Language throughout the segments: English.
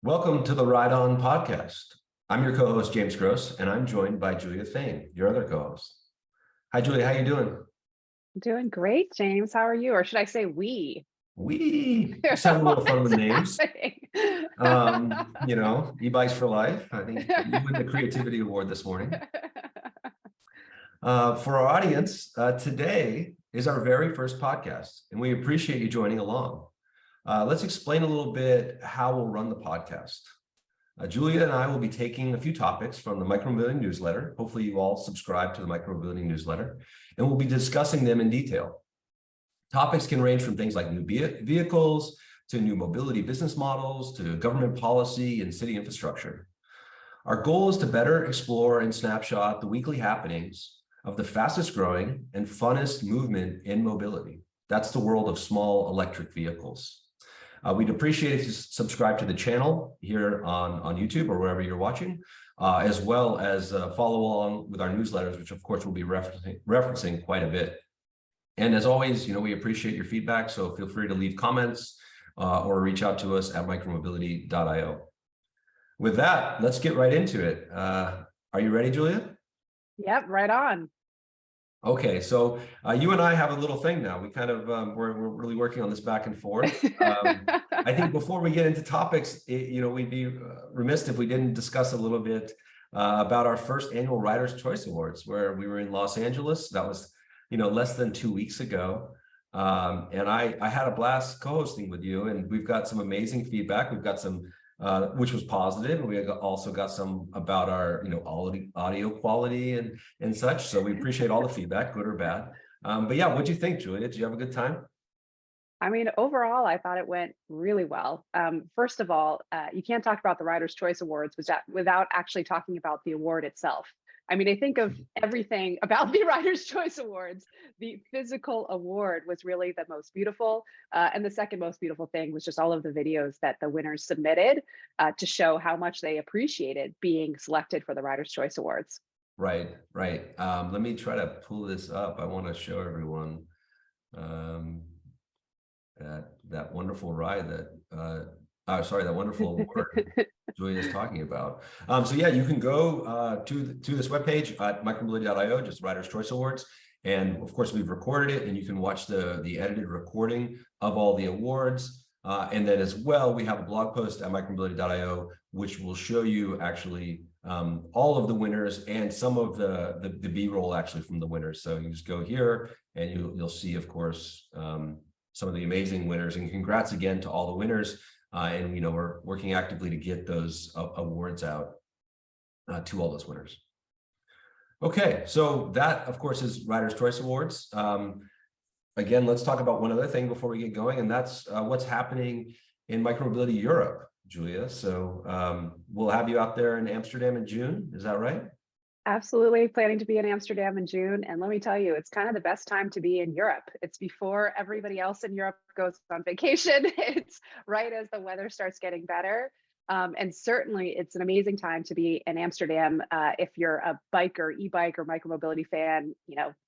Welcome to the Ride On podcast. I'm your co-host, James Gross, and I'm joined by Julia Thane, your other co-host. Hi, Julia. How you doing? Doing great, James. How are you? Or should I say we? We just having a little fun with What's names. happening? eBikes for life. I think you win the creativity award this morning. For our audience, today is our very first podcast, and we appreciate you joining along. Let's explain a little bit how we'll run the podcast. Julia and I will be taking a few topics from the Micromobility Newsletter. Hopefully you all subscribe to the Micromobility Newsletter, and we'll be discussing them in detail. Topics can range from things like new vehicles to new mobility business models to government policy and city infrastructure. Our goal is to better explore and snapshot the weekly happenings of the fastest growing and funnest movement in mobility. That's the world of small electric vehicles. We'd appreciate if you subscribe to the channel here on YouTube or wherever you're watching, as well as follow along with our newsletters, which of course we'll be referencing quite a bit. And as always, we appreciate your feedback, so feel free to leave comments or reach out to us at micromobility.io. With that, let's get right into it. Are you ready, Julia? Yep, right on. Okay, so you and I have a little thing now. We kind of we're really working on this back and forth. I think before we get into topics, we'd be remiss if we didn't discuss a little bit about our first annual Riders' Choice Awards, where we were in Los Angeles. That was less than 2 weeks ago, and I had a blast co-hosting with you, and we've got some amazing feedback. We've got some which was positive, and we also got some about our audio quality and such. So we appreciate all the feedback, good or bad. But yeah, what'd you think, Julia? Did you have a good time? I mean, overall, I thought it went really well. First of all, you can't talk about the Riders' Choice Awards without actually talking about the award itself. I mean, I think of everything about the Riders' Choice Awards. The physical award was really the most beautiful. And the second most beautiful thing was just all of the videos that the winners submitted to show how much they appreciated being selected for the Riders' Choice Awards. Right. Let me try to pull this up. I want to show everyone that wonderful ride that wonderful award Julia is talking about. So yeah, you can go to this webpage at micromobility.io, just Riders' Choice Awards. And of course, we've recorded it, and you can watch the edited recording of all the awards. And then as well, we have a blog post at micromobility.io, which will show you actually all of the winners and some of the B-roll actually from the winners. So you just go here and you'll see, of course, some of the amazing winners. And congrats again to all the winners. And we're working actively to get those awards out to all those winners. Okay, so that of course is Riders' Choice Awards. Again, let's talk about one other thing before we get going, and that's what's happening in Micromobility Europe, Julia. So we'll have you out there in Amsterdam in June. Is that right? Absolutely planning to be in Amsterdam in June. And let me tell you, it's kind of the best time to be in Europe. It's before everybody else in Europe goes on vacation. It's right as the weather starts getting better. And certainly it's an amazing time to be in Amsterdam if you're a biker, e-bike or micromobility fan,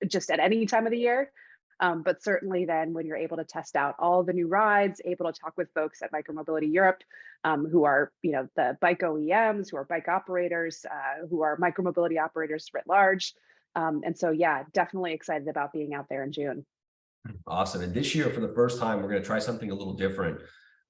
just at any time of the year. But certainly then when you're able to test out all the new rides, able to talk with folks at Micromobility Europe, who are, the bike OEMs, who are bike operators, who are micromobility operators writ large. And so, yeah, definitely excited about being out there in June. Awesome. And this year, for the first time, we're going to try something a little different,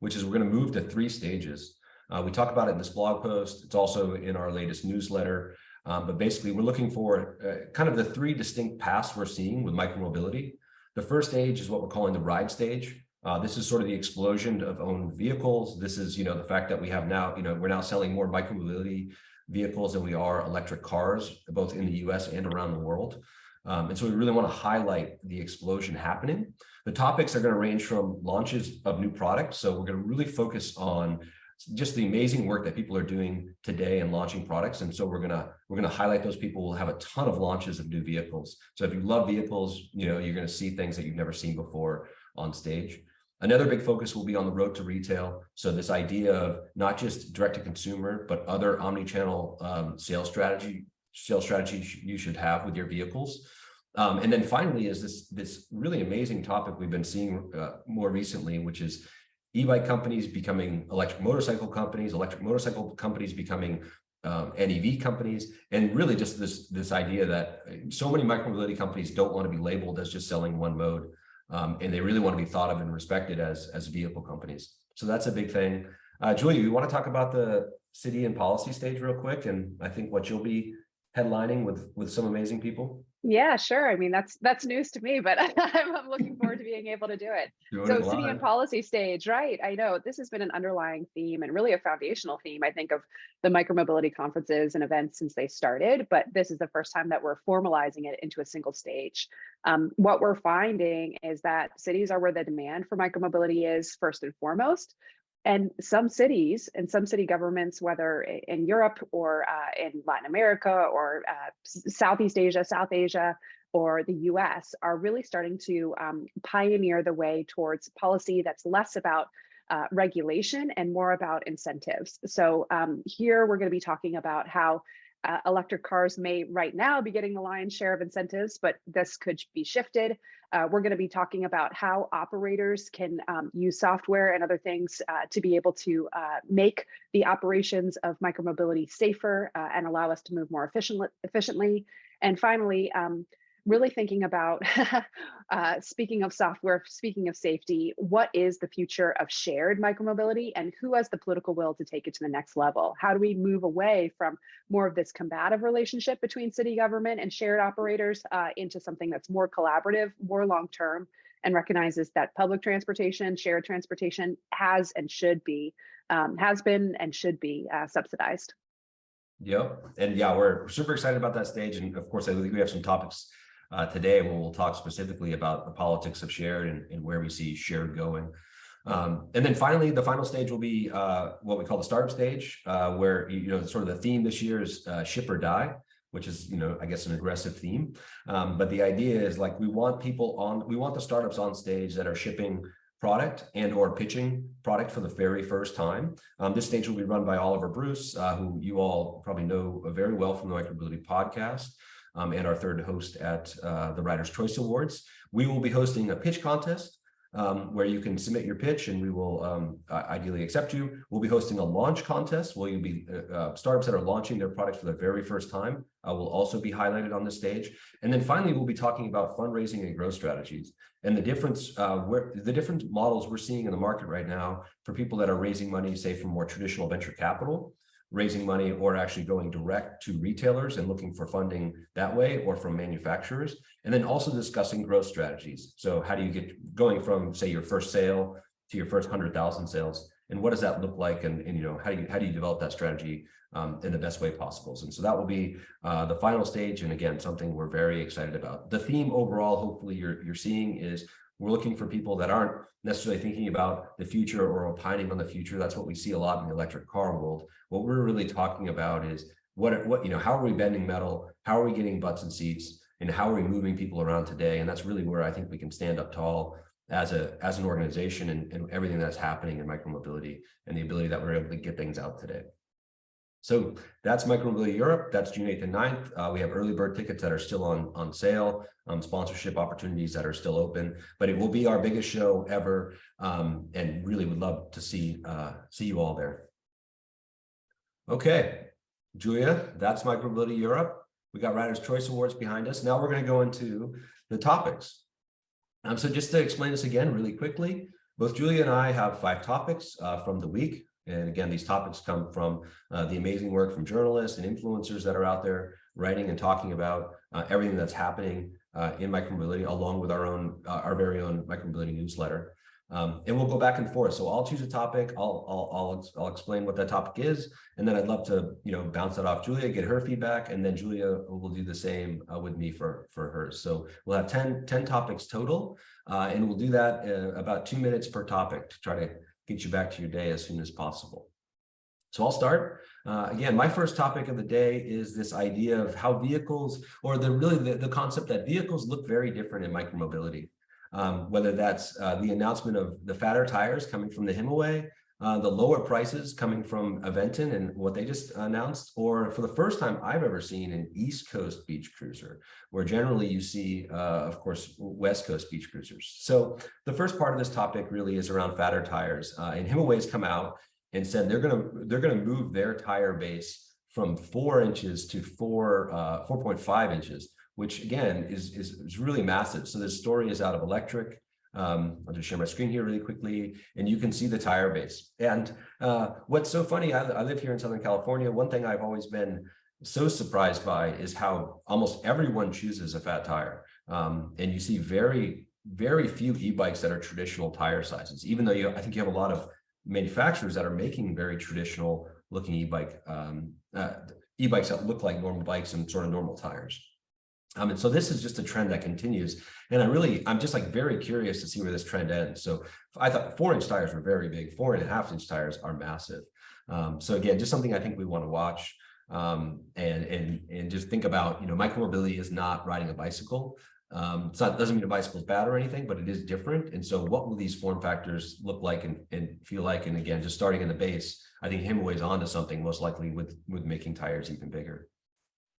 which is we're going to move to 3 stages. We talk about it in this blog post. It's also in our latest newsletter. But basically, we're looking for kind of the 3 distinct paths we're seeing with micromobility. The first stage is what we're calling the ride stage. This is sort of the explosion of owned vehicles. This is, the fact that we have now, we're now selling more micromobility vehicles than we are electric cars, both in the US and around the world. And so we really want to highlight the explosion happening. The topics are going to range from launches of new products. So we're going to really focus on just the amazing work that people are doing today and launching products. And so we're gonna highlight those people. We'll have a ton of launches of new vehicles. So if you love vehicles, you're going to see things that you've never seen before on stage. Another big focus will be on the road to retail. So this idea of not just direct to consumer, but other omni-channel sales strategies you should have with your vehicles. And then finally is this really amazing topic we've been seeing more recently, which is e-bike companies becoming electric motorcycle companies becoming NEV companies, and really just this idea that so many micromobility companies don't want to be labeled as just selling one mode, and they really want to be thought of and respected as vehicle companies. So that's a big thing. Julia, you want to talk about the city and policy stage real quick, and I think what you'll be headlining with some amazing people? Yeah, sure. I mean, that's news to me, but I'm looking forward to being able to do it. Doing So it city and live. policy stage, right? I know this has been an underlying theme and really a foundational theme, I think, of the micromobility conferences and events since they started, but this is the first time that we're formalizing it into a single stage. What we're finding is that cities are where the demand for micromobility is first and foremost. And some cities and some city governments, whether in Europe or in Latin America or Southeast Asia, South Asia, or the US, are really starting to pioneer the way towards policy that's less about regulation and more about incentives. So here we're going to be talking about how electric cars may right now be getting the lion's share of incentives, but this could be shifted. We're going to be talking about how operators can use software and other things to be able to make the operations of micromobility safer and allow us to move more efficiently. And finally, really thinking about, speaking of software, speaking of safety, what is the future of shared micromobility and who has the political will to take it to the next level? How do we move away from more of this combative relationship between city government and shared operators into something that's more collaborative, more long-term, and recognizes that public transportation, shared transportation has been and should be subsidized. Yep. And yeah, we're super excited about that stage. And of course, I think we have some topics today where we'll talk specifically about the politics of shared and where we see shared going. And then finally, the final stage will be what we call the startup stage, where, sort of the theme this year is ship or die, which is, I guess an aggressive theme. But the idea is like, we want the startups on stage that are shipping product and or pitching product for the very first time. This stage will be run by Oliver Bruce, who you all probably know very well from the Micromobility podcast, and our third host at the Riders' Choice Awards. We will be hosting a pitch contest where you can submit your pitch and we will ideally accept you. We'll be hosting a launch contest where you'll be startups that are launching their products for the very first time will also be highlighted on this stage. And then finally, we'll be talking about fundraising and growth strategies and the different models we're seeing in the market right now for people that are raising money, say from more traditional venture capital, raising money, or actually going direct to retailers and looking for funding that way, or from manufacturers, and then also discussing growth strategies. So how do you get going from, say, your first sale to your first 100,000 sales, and what does that look like, and how do you develop that strategy in the best way possible? And so that will be the final stage, and again, something we're very excited about. The theme overall, hopefully you're seeing, is we're looking for people that aren't necessarily thinking about the future or opining on the future. That's what we see a lot in the electric car world. What we're really talking about is how are we bending metal? How are we getting butts and seats? And how are we moving people around today? And that's really where I think we can stand up tall as an organization and everything that's happening in micromobility and the ability that we're able to get things out today. So that's Micromobility Europe. That's June 8th and 9th. We have early bird tickets that are still on sale, sponsorship opportunities that are still open, but it will be our biggest show ever, and really would love to see you all there. Okay, Julia, that's Micromobility Europe. We got Riders' Choice Awards behind us. Now we're going to go into the topics. So just to explain this again really quickly, both Julia and I have 5 topics from the week. And again, these topics come from the amazing work from journalists and influencers that are out there writing and talking about everything that's happening in micromobility, along with our very own Micromobility Newsletter. And we'll go back and forth. So I'll choose a topic. I'll explain what that topic is, and then I'd love to bounce that off Julia, get her feedback, and then Julia will do the same with me for hers. So we'll have 10 topics total, and we'll do that about 2 minutes per topic to try to get you back to your day as soon as possible. So I'll start. Again, my first topic of the day is this idea of how vehicles, or the concept that vehicles look very different in micromobility. Whether that's the announcement of the fatter tires coming from the Himalaya, the lower prices coming from Aventon and what they just announced, or for the first time I've ever seen an East Coast beach cruiser, where generally you see, of course, West Coast beach cruisers. So the first part of this topic really is around fatter tires, and Himalay's come out and said they're gonna move their tire base from 4 inches to 4.5 inches, which again is really massive. So this story is out of Electric. I'll just share my screen here really quickly, and you can see the tire base. And what's so funny, I live here in Southern California. One thing I've always been so surprised by is how almost everyone chooses a fat tire. And you see very, very few e-bikes that are traditional tire sizes, even though I think you have a lot of manufacturers that are making very traditional looking e-bike, e-bikes that look like normal bikes and sort of normal tires. And so this is just a trend that continues. And I'm just like very curious to see where this trend ends. So I thought 4-inch tires were very big, 4.5-inch tires are massive. So again, just something I think we want to watch, and just think about, micromobility is not riding a bicycle. Doesn't mean a bicycle is bad or anything, but it is different. And so what will these form factors look like and feel like? And again, just starting in the base, I think Himalaya onto something most likely with making tires even bigger.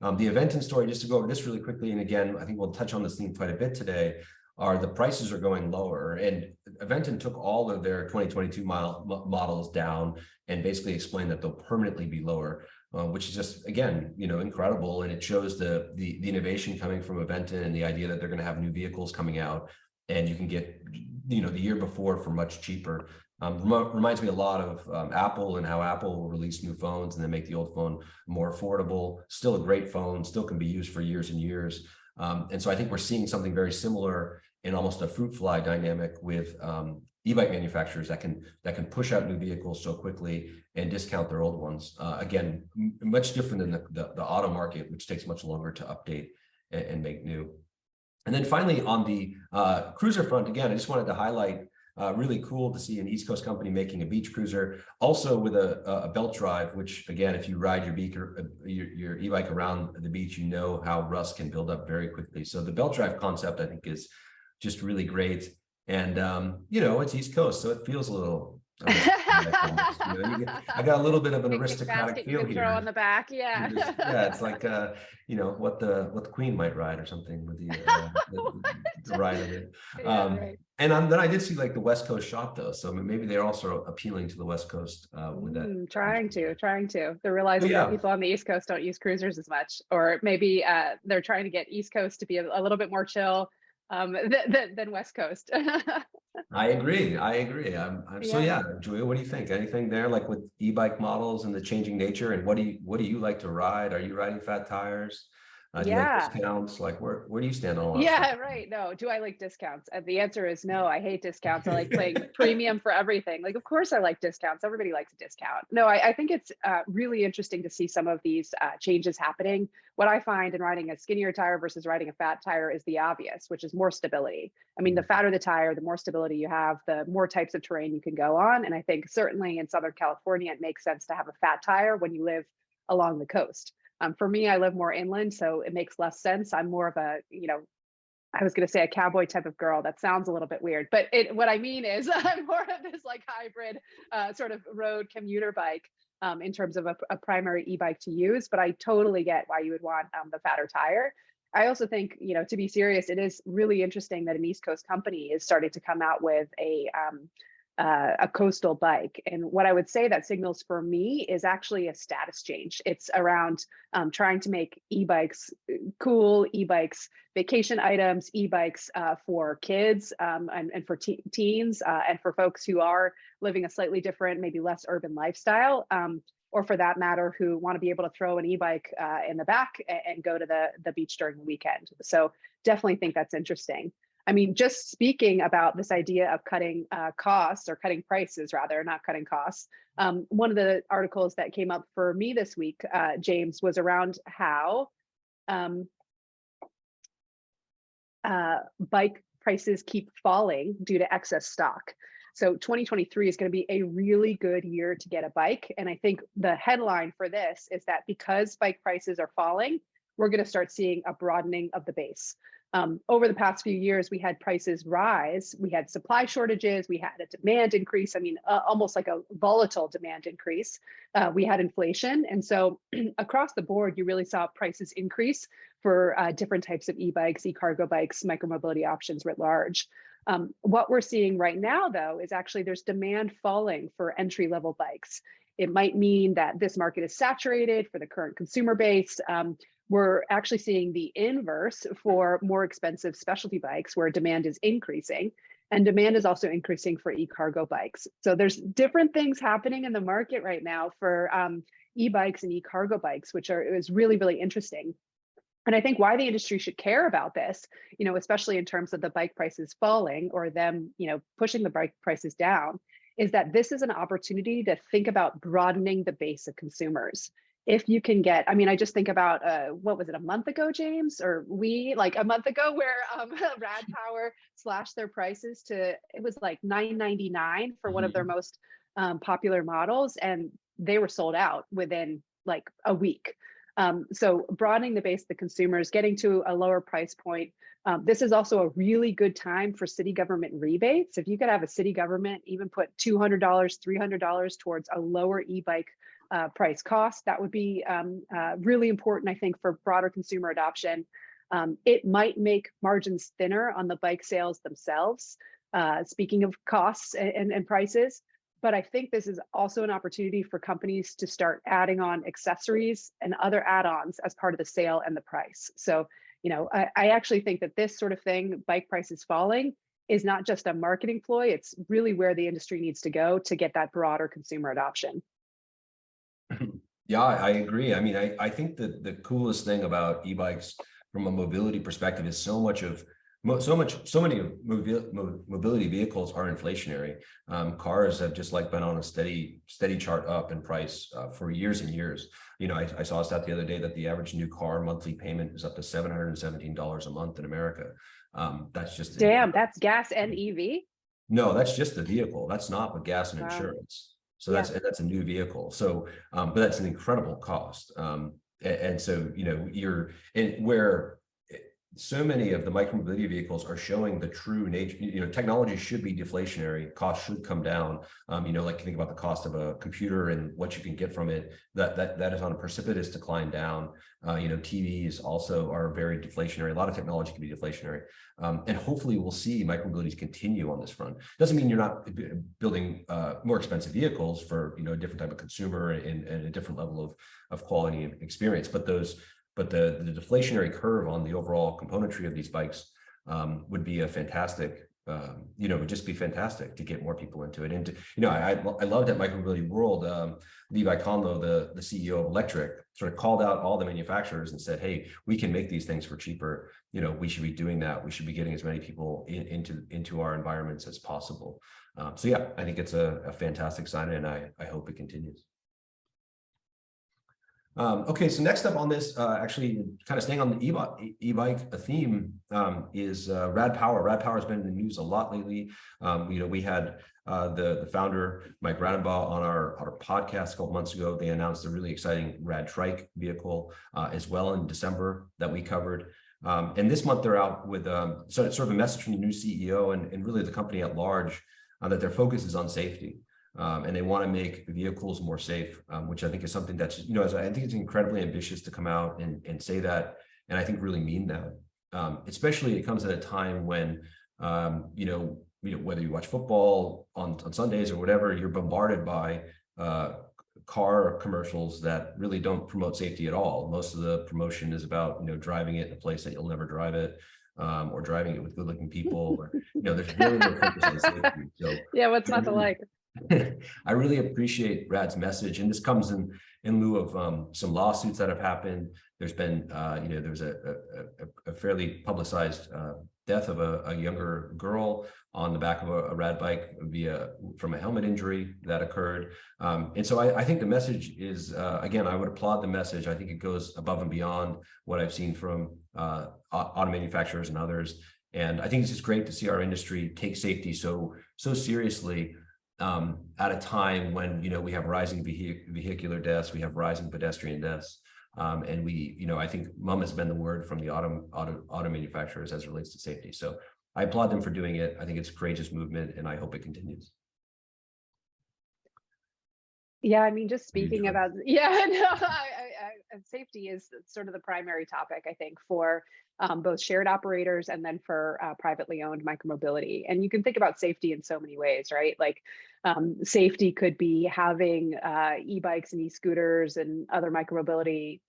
The Aventon story, just to go over this really quickly, and again, I think we'll touch on this theme quite a bit today, are the prices are going lower. And Aventon took all of their 2022 models down and basically explained that they'll permanently be lower, which is just, again, incredible. And it shows the innovation coming from Aventon and the idea that they're going to have new vehicles coming out, and you can get, the year before for much cheaper. Reminds me a lot of Apple and how Apple will release new phones and then make the old phone more affordable. Still a great phone, still can be used for years and years. And so I think we're seeing something very similar in almost a fruit fly dynamic with e-bike manufacturers that can push out new vehicles so quickly and discount their old ones. Again, much different than the auto market, which takes much longer to update and make new. And then finally, on the cruiser front, again, I just wanted to highlight really cool to see an East Coast company making a beach cruiser, also with a belt drive, which again, if you ride your e-bike around the beach, how rust can build up very quickly. So the belt drive concept, I think, is just really great. And, it's East Coast, so it feels a little, I got a little bit of an aristocratic feel here. Throw on the back, yeah. Yeah, it's like, what the Queen might ride or something with the ride of it. Yeah, right. And then I did see like the West Coast shot though, so maybe they're also appealing to the West Coast with that. Trying to. They're realizing that people on the East Coast don't use cruisers as much, or maybe they're trying to get East Coast to be a little bit more chill than West Coast. I agree. So yeah, Julia, what do you think? Anything there, like with e-bike models and the changing nature, and what do you like to ride? Are you riding fat tires? Do you like discounts? Like where do you stand on all that stuff? Right. No, do I like discounts? The answer is no. I hate discounts. I like paying premium for everything. Like, of course I like discounts. Everybody likes a discount. No, I think it's really interesting to see some of these changes happening. What I find in riding a skinnier tire versus riding a fat tire is the obvious, which is more stability. I mean, the fatter the tire, the more stability you have, the more types of terrain you can go on. And I think certainly in Southern California, it makes sense to have a fat tire when you live along the coast. For me, I live more inland, so it makes less sense. I'm more of a, I was going to say a cowboy type of girl. That sounds a little bit weird, but what I mean is I'm more of this like hybrid sort of road commuter bike in terms of a primary e-bike to use. But I totally get why you would want the fatter tire. I also think, to be serious, it is really interesting that an East Coast company is starting to come out with a coastal bike. And what I would say that signals for me is actually a status change. It's around trying to make e-bikes cool, e-bikes vacation items, e-bikes for kids and for teens and for folks who are living a slightly different, maybe less urban lifestyle, or for that matter, who want to be able to throw an e-bike in the back and go to the beach during the weekend. So definitely think that's interesting. I mean, just speaking about this idea of cutting costs, or cutting prices rather, not cutting costs. One of the articles that came up for me this week, James, was around how bike prices keep falling due to excess stock. So 2023 is going to be a really good year to get a bike. And I think the headline for this is that because bike prices are falling, we're going to start seeing a broadening of the base. Over the past few years, we had prices rise, we had supply shortages, we had a demand increase. I mean, almost like a volatile demand increase. We had inflation. And so across the board, you really saw prices increase for different types of e-bikes, e-cargo bikes, micromobility options writ large. What we're seeing right now, though, is actually there's demand falling for entry-level bikes. It might mean that this market is saturated for the current consumer base. We're actually seeing the inverse for more expensive specialty bikes where demand is increasing, and demand is also increasing for e-cargo bikes. So there's different things happening in the market right now for e-bikes and e-cargo bikes, which is really, really interesting. And I think why the industry should care about this, especially in terms of the bike prices falling or them, pushing the bike prices down, is that this is an opportunity to think about broadening the base of consumers. If you can get, I just think about, what was it, a month ago, James, or a month ago where Rad Power slashed their prices to, it was like $9.99 for one of their most popular models, and they were sold out within like a week. So broadening the base of the consumers, getting to a lower price point. This is also a really good time for city government rebates. If you could have a city government even put $200, $300 towards a lower e-bike price cost, that would be really important, I think, for broader consumer adoption. It might make margins thinner on the bike sales themselves, speaking of costs and prices. But I think this is also an opportunity for companies to start adding on accessories and other add-ons as part of the sale and the price. So, I actually think that this sort of thing, bike prices falling, is not just a marketing ploy. It's really where the industry needs to go to get that broader consumer adoption. Yeah, I agree. I think that the coolest thing about e-bikes from a mobility perspective is so many mobility vehicles are inflationary. Cars have just been on a steady chart up in price for years and years. I saw a stat the other day that the average new car monthly payment is up to $717 a month in America. That's just damn. That's gas and EV. No, that's just the vehicle. That's not with gas and insurance. So that's a new vehicle. So, but that's an incredible cost. And so you're where so many of the micromobility vehicles are showing the true nature. Technology should be deflationary. Costs should come down. Like you think about the cost of a computer and what you can get from it. That is on a precipitous decline down. TVs also are very deflationary. A lot of technology can be deflationary, and hopefully we'll see micromobilities continue on this front. Doesn't mean you're not building more expensive vehicles for a different type of consumer and a different level of quality and experience, but the deflationary curve on the overall componentry of these bikes would be a fantastic, would just be fantastic to get more people into it. And I loved at Micromobility World, Levi Conlo, the CEO of Electric, sort of called out all the manufacturers and said, hey, we can make these things for cheaper. We should be doing that. We should be getting as many people into our environments as possible. So yeah, I think it's a fantastic sign, and I hope it continues. Okay, so next up on this, actually kind of staying on the e-bike theme, is Rad Power. Rad Power has been in the news a lot lately. We had the founder, Mike Radenbaugh, on our podcast a couple months ago. They announced a really exciting Rad Trike vehicle as well in December that we covered. And this month they're out with sort of a message from the new CEO and really the company at large that their focus is on safety. And they want to make vehicles more safe, which I think is something that's, I think it's incredibly ambitious to come out and say that, and I think really mean that. Especially it comes at a time when, whether you watch football on Sundays or whatever, you're bombarded by car commercials that really don't promote safety at all. Most of the promotion is about, driving it in a place that you'll never drive it, or driving it with good-looking people. Or, there's really no focus on safety. So yeah, what's not to like? I really appreciate Rad's message, and this comes in lieu of some lawsuits that have happened. There's been, there was a fairly publicized death of a younger girl on the back of a Rad bike from a helmet injury that occurred. And so I think the message is, again, I would applaud the message. I think it goes above and beyond what I've seen from auto manufacturers and others. And I think it's just great to see our industry take safety so seriously. At a time when we have rising vehicular deaths, we have rising pedestrian deaths, And we, I think mum has been the word from the auto manufacturers as it relates to safety. So I applaud them for doing it. I think it's a courageous movement, and I hope it continues. Yeah, I mean, just speaking about, yeah, no, safety is sort of the primary topic, I think, for both shared operators and then for privately owned micromobility. And you can think about safety in so many ways, right? Like safety could be having e-bikes and e-scooters and other micromobility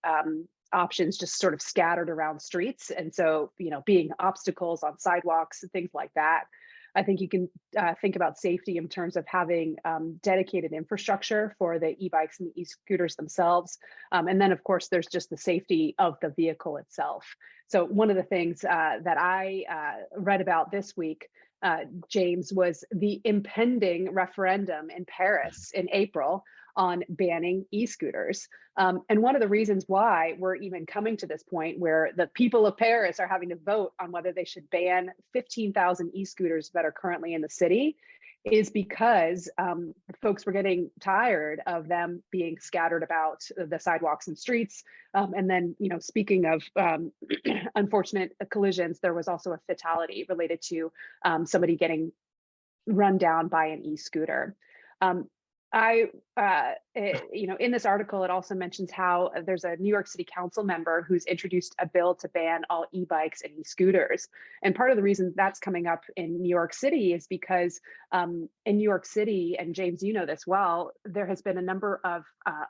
options just sort of scattered around streets. And so, being obstacles on sidewalks and things like that. I think you can think about safety in terms of having dedicated infrastructure for the e-bikes and the e-scooters themselves. And then, of course, there's just the safety of the vehicle itself. So one of the things that I read about this week, James, was the impending referendum in Paris in April on banning e-scooters. And one of the reasons why we're even coming to this point where the people of Paris are having to vote on whether they should ban 15,000 e-scooters that are currently in the city is because folks were getting tired of them being scattered about the sidewalks and streets. And then, speaking of unfortunate collisions, there was also a fatality related to somebody getting run down by an e-scooter. In this article, it also mentions how there's a New York City Council member who's introduced a bill to ban all e-bikes and e-scooters. And part of the reason that's coming up in New York City is because in New York City, and James, you know this well, there has been a number of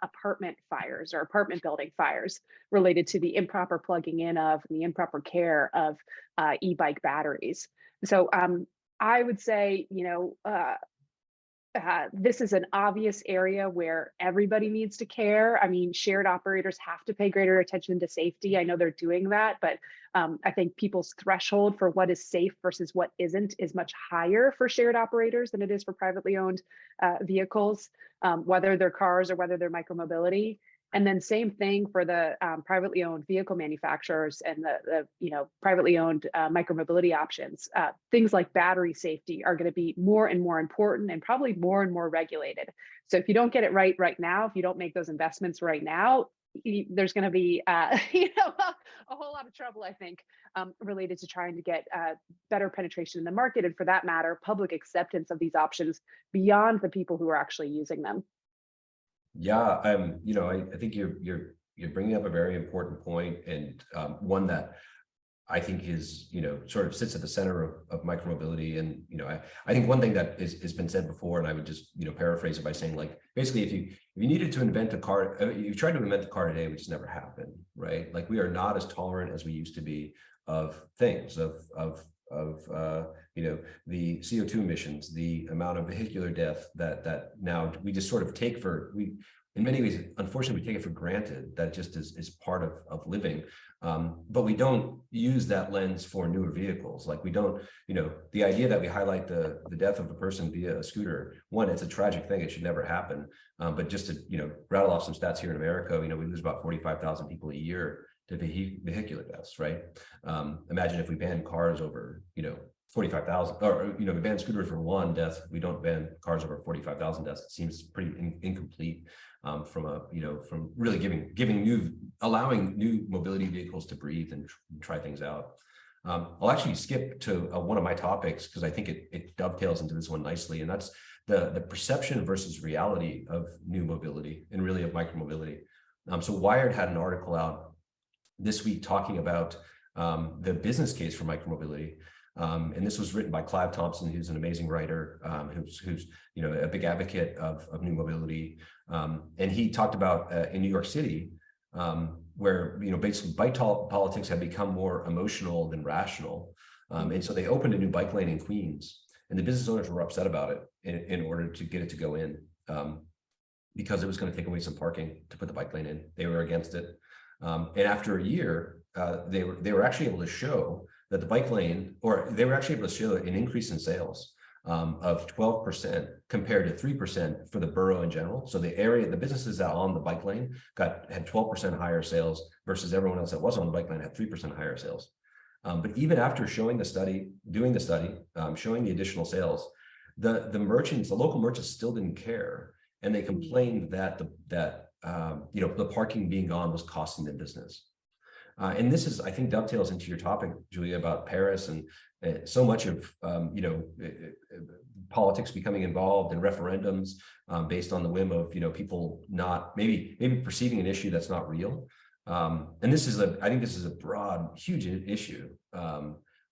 apartment fires or apartment building fires related to the improper plugging in of and the improper care of e-bike batteries. So I would say, this is an obvious area where everybody needs to care. I mean, shared operators have to pay greater attention to safety. I know they're doing that, but I think people's threshold for what is safe versus what isn't is much higher for shared operators than it is for privately owned vehicles, whether they're cars or whether they're micromobility. And then same thing for the privately owned vehicle manufacturers and the privately owned micromobility options. Things like battery safety are going to be more and more important and probably more and more regulated. So if you don't get it right now, if you don't make those investments right now, there's going to be a whole lot of trouble, I think, related to trying to get better penetration in the market, and for that matter, public acceptance of these options beyond the people who are actually using them. Yeah, I think you're bringing up a very important point, and one that I think is, sort of sits at the center of micromobility. And, I think one thing that has been said before, and I would just, paraphrase it by saying, like, basically, if you needed to invent a car, you tried to invent the car today, which has never happened, right? Like, we are not as tolerant as we used to be of things, of the CO2 emissions, the amount of vehicular death that now we just sort of take in many ways, unfortunately, we take it for granted that just is part of living. But we don't use that lens for newer vehicles. Like, we don't, the idea that we highlight the death of a person via a scooter, one, it's a tragic thing. It should never happen. But just to, rattle off some stats here in America, we lose about 45,000 people a year to vehicular deaths, right? Imagine if we banned cars over, 45,000, or, we ban scooters for one death. We don't ban cars over 45,000 deaths. It seems pretty incomplete from really allowing new mobility vehicles to breathe and try things out. I'll actually skip to one of my topics because I think it dovetails into this one nicely, and that's the perception versus reality of new mobility and really of micromobility. So Wired had an article out this week talking about the business case for micromobility. And this was written by Clive Thompson, who's an amazing writer, who's a big advocate of new mobility. And he talked about in New York City, where basically bike politics had become more emotional than rational. And so they opened a new bike lane in Queens, and the business owners were upset about it in order to get it to go in, because it was going to take away some parking to put the bike lane in. They were against it. And after a year, they were actually able to show that the bike lane, or they were actually able to show an increase in sales of 12% compared to 3% for the borough in general. So the businesses that are on the bike lane had 12% higher sales versus everyone else that was on the bike lane had 3% higher sales. But even after doing the study, showing the additional sales, the local merchants still didn't care. And they complained that the parking being gone was costing them business. And this is, I think, dovetails into your topic, Julia, about Paris and so much of, politics becoming involved in referendums based on the whim of, people not maybe perceiving an issue that's not real. And this is I think this is a broad, huge issue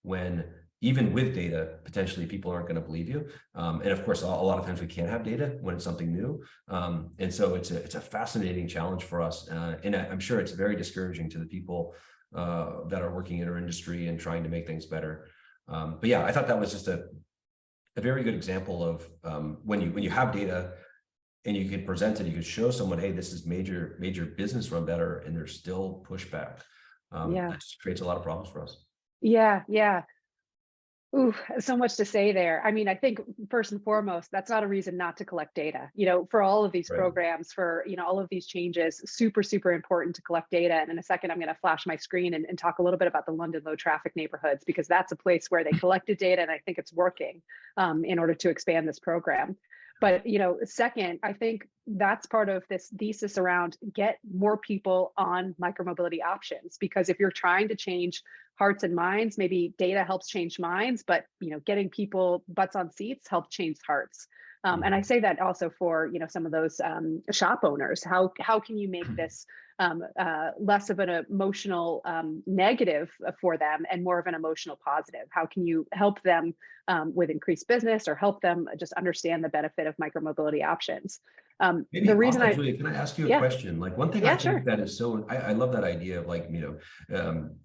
when even with data, potentially people aren't going to believe you. And of course, a lot of times we can't have data when it's something new. And so it's a fascinating challenge for us. And I'm sure it's very discouraging to the people that are working in our industry and trying to make things better. But yeah, I thought that was just a very good example of when you have data and you can present it, you could show someone, hey, this is major business run better, and there's still pushback. That just creates a lot of problems for us. Yeah. Ooh, so much to say there. I mean, I think first and foremost, that's not a reason not to collect data. For all of these programs, for all of these changes, super important to collect data. And in a second, I'm going to flash my screen and talk a little bit about the London low traffic neighborhoods, because that's a place where they collected data, and I think it's working in order to expand this program. But second, I think that's part of this thesis around get more people on micromobility options, because if you're trying to change hearts and minds, maybe data helps change minds, but getting people butts on seats help change hearts. And I say that also for some of those shop owners. How can you make this less of an emotional negative for them and more of an emotional positive? How can you help them with increased business, or help them just understand the benefit of micromobility options? Maybe the reason Julia, can I ask you a question? Like one thing I think that is so, I love that idea of like,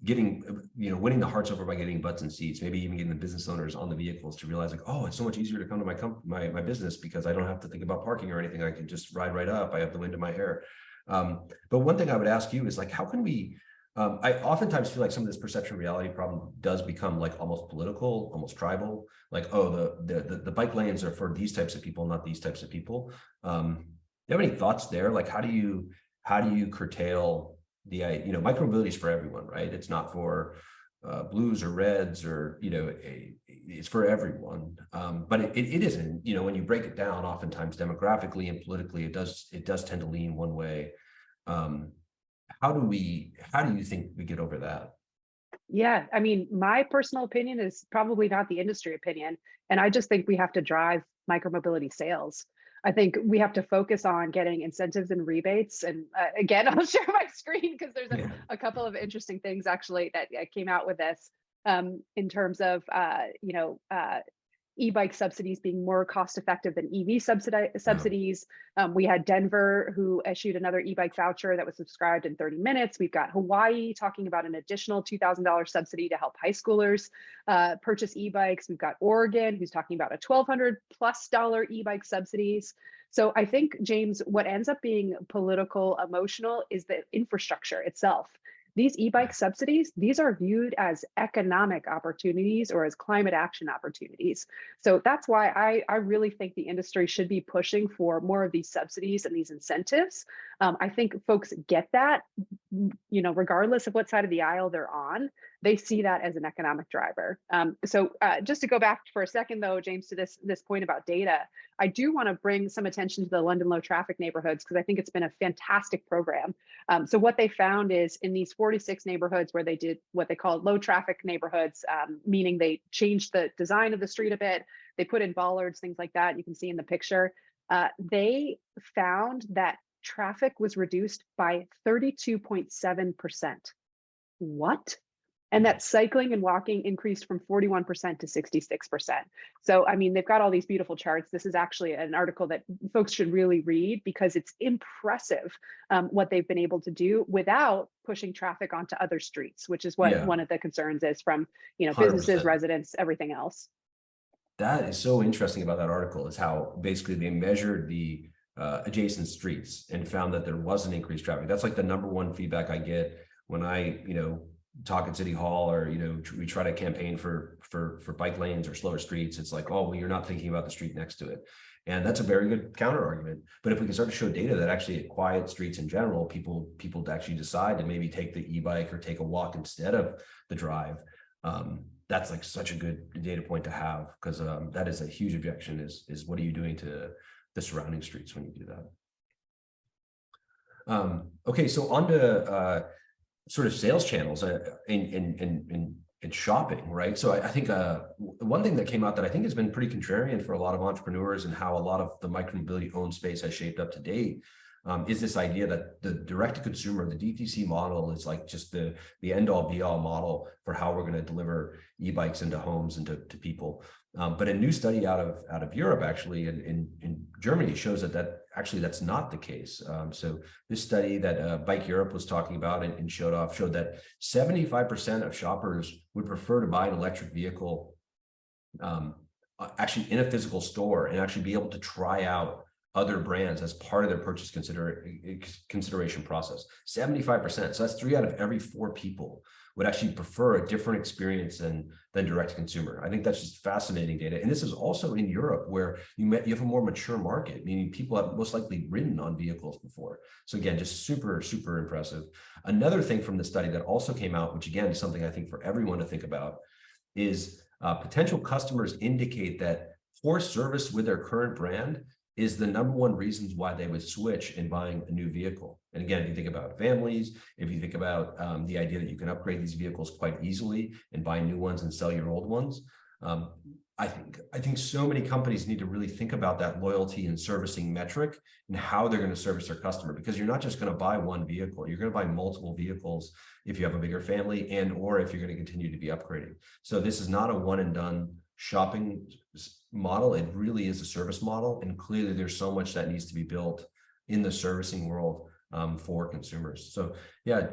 getting, winning the hearts over by getting butts and seats, maybe even getting the business owners on the vehicles to realize like, oh, it's so much easier to come to my business because I don't have to think about parking or anything. I can just ride right up. I have the wind in my hair. But one thing I would ask you is like, how can we, I oftentimes feel like some of this perception reality problem does become like almost political, almost tribal, like, oh, the bike lanes are for these types of people, not these types of people. Do you have any thoughts there? Like, how do you curtail the, micromobility is for everyone, right? It's not for blues or reds or, it's for everyone. But it isn't, when you break it down, oftentimes demographically and politically, it does tend to lean one way. How do you think we get over that? Yeah, I mean, my personal opinion is probably not the industry opinion. And I just think we have to drive micromobility sales. I think we have to focus on getting incentives and rebates. And again, I'll share my screen because there's a couple of interesting things actually that came out with this in terms of, e-bike subsidies being more cost effective than EV subsidies. We had Denver, who issued another e-bike voucher that was subscribed in 30 minutes. We've got Hawaii talking about an additional $2,000 subsidy to help high schoolers purchase e-bikes. We've got Oregon, who's talking about a $1,200+ e-bike subsidies. So I think, James, what ends up being political, emotional is the infrastructure itself. These e-bike subsidies, these are viewed as economic opportunities or as climate action opportunities. So that's why I really think the industry should be pushing for more of these subsidies and these incentives. I think folks get that, regardless of what side of the aisle they're on, they see that as an economic driver. So just to go back for a second, though, James, to this point about data, I do want to bring some attention to the London low traffic neighborhoods because I think it's been a fantastic program. So what they found is in these 46 neighborhoods where they did what they call low traffic neighborhoods, meaning they changed the design of the street a bit, they put in bollards, things like that. You can see in the picture. They found that traffic was reduced by 32.7%. What? And that cycling and walking increased from 41% to 66%. So, I mean, they've got all these beautiful charts. This is actually an article that folks should really read because it's impressive what they've been able to do without pushing traffic onto other streets, which is what one of the concerns is from, businesses, 100%. residents, everything else. That is so interesting about that article is how basically they measured the adjacent streets and found that there wasn't increased traffic. That's like the number one feedback I get when I, talk at City Hall or, we try to campaign for bike lanes or slower streets. It's like, oh, well, you're not thinking about the street next to it. And that's a very good counter argument. But if we can start to show data that actually at quiet streets in general, people actually decide to maybe take the e-bike or take a walk instead of the drive. That's like such a good data point to have because that is a huge objection is what are you doing to the surrounding streets when you do that? Okay, so on to sort of sales channels in shopping, right? So I think one thing that came out that I think has been pretty contrarian for a lot of entrepreneurs and how a lot of the micromobility owned space has shaped up to date is this idea that the direct-to-consumer, the D2C model is like just the end-all be-all model for how we're going to deliver e-bikes into homes and to people. But a new study out of Europe, actually, in Germany, shows that actually that's not the case. So this study that Bike Europe was talking about and showed that 75% of shoppers would prefer to buy an electric vehicle actually in a physical store and actually be able to try out other brands as part of their purchase consideration process. 75%. So that's 3 out of every 4 people would actually prefer a different experience than direct to consumer. I think that's just fascinating data. And this is also in Europe, where you have a more mature market, meaning people have most likely ridden on vehicles before. So again, just super, super impressive. Another thing from the study that also came out, which again is something I think for everyone to think about, is potential customers indicate that poor service with their current brand is the #1 reasons why they would switch in buying a new vehicle. And again, if you think about families, if you think about the idea that you can upgrade these vehicles quite easily and buy new ones and sell your old ones, I think so many companies need to really think about that loyalty and servicing metric and how they're going to service their customer, because you're not just going to buy one vehicle, you're going to buy multiple vehicles if you have a bigger family or if you're going to continue to be upgrading. So this is not a one and done shopping model. It really is a service model, and clearly there's so much that needs to be built in the servicing world for consumers. So yeah,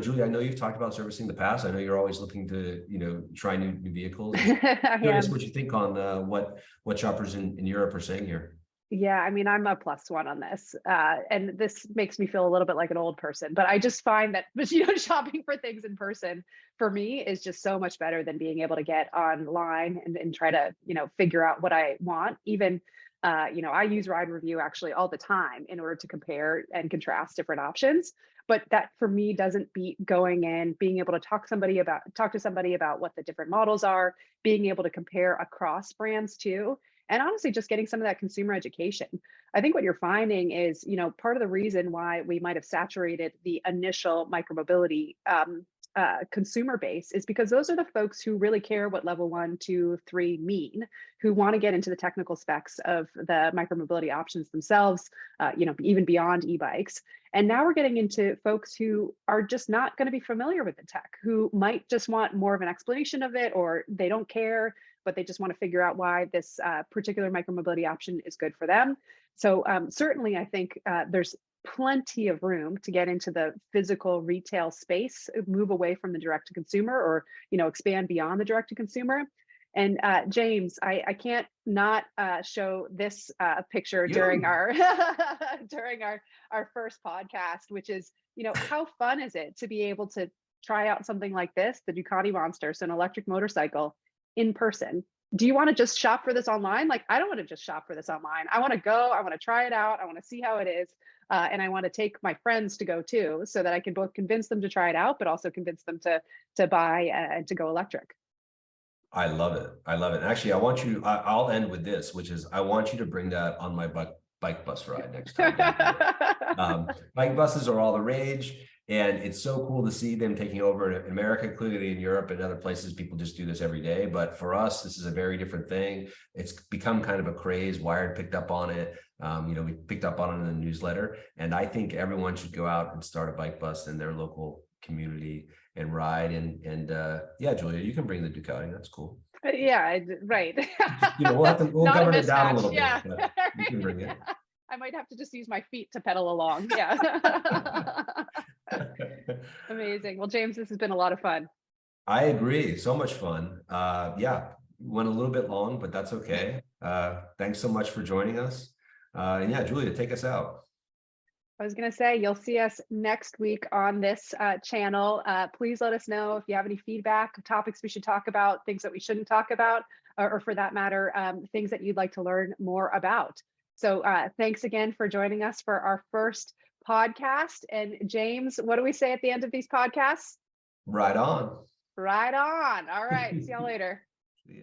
Julie, I know you've talked about servicing in the past. I know you're always looking to try new vehicles. Curious what you think on what shoppers in Europe are saying here. Yeah, I mean, I'm a +1 on this. And this makes me feel a little bit like an old person, but I just find that, shopping for things in person for me is just so much better than being able to get online and try to, figure out what I want. Even, I use Ride Review actually all the time in order to compare and contrast different options. But that for me doesn't beat going in, being able to talk to somebody about what the different models are, being able to compare across brands too. And honestly, just getting some of that consumer education. I think what you're finding is, part of the reason why we might have saturated the initial micromobility consumer base is because those are the folks who really care what level 1, 2, 3 mean, who want to get into the technical specs of the micromobility options themselves, even beyond e-bikes. And now we're getting into folks who are just not going to be familiar with the tech, who might just want more of an explanation of it, or they don't care, but they just want to figure out why this particular micromobility option is good for them. So certainly, I think there's plenty of room to get into the physical retail space, move away from the direct to consumer, or expand beyond the direct to consumer. And James, I can't not show this picture during our our first podcast, which is, how fun is it to be able to try out something like this, the Ducati Monster, so an electric motorcycle, in person. Do you want to just shop for this online? Like, I don't want to just shop for this online. I want to go, I want to try it out, I want to see how it is. And I want to take my friends to go too, so that I can both convince them to try it out, but also convince them to buy and to go electric. I love it. I love it. Actually, I'll end with this, which is I want you to bring that on my bike bus ride next time. Bike buses are all the rage. And it's so cool to see them taking over in America, clearly in Europe and other places. People just do this every day. But for us, this is a very different thing. It's become kind of a craze. Wired picked up on it. We picked up on it in the newsletter. And I think everyone should go out and start a bike bus in their local community and ride. And yeah, Julia, you can bring the Ducati. That's cool. Yeah, right. We'll govern it down a little bit. Yeah. But you can bring it. I might have to just use my feet to pedal along. Yeah. Amazing. Well, James, this has been a lot of fun. I agree. So much fun. Yeah, went a little bit long, but that's okay. Thanks so much for joining us. And yeah, Julia, take us out. I was going to say, you'll see us next week on this channel. Please let us know if you have any feedback, topics we should talk about, things that we shouldn't talk about, or for that matter, things that you'd like to learn more about. So thanks again for joining us for our first podcast. And James, what do we say at the end of these podcasts? Right on. Right on. All right. See y'all later. See ya.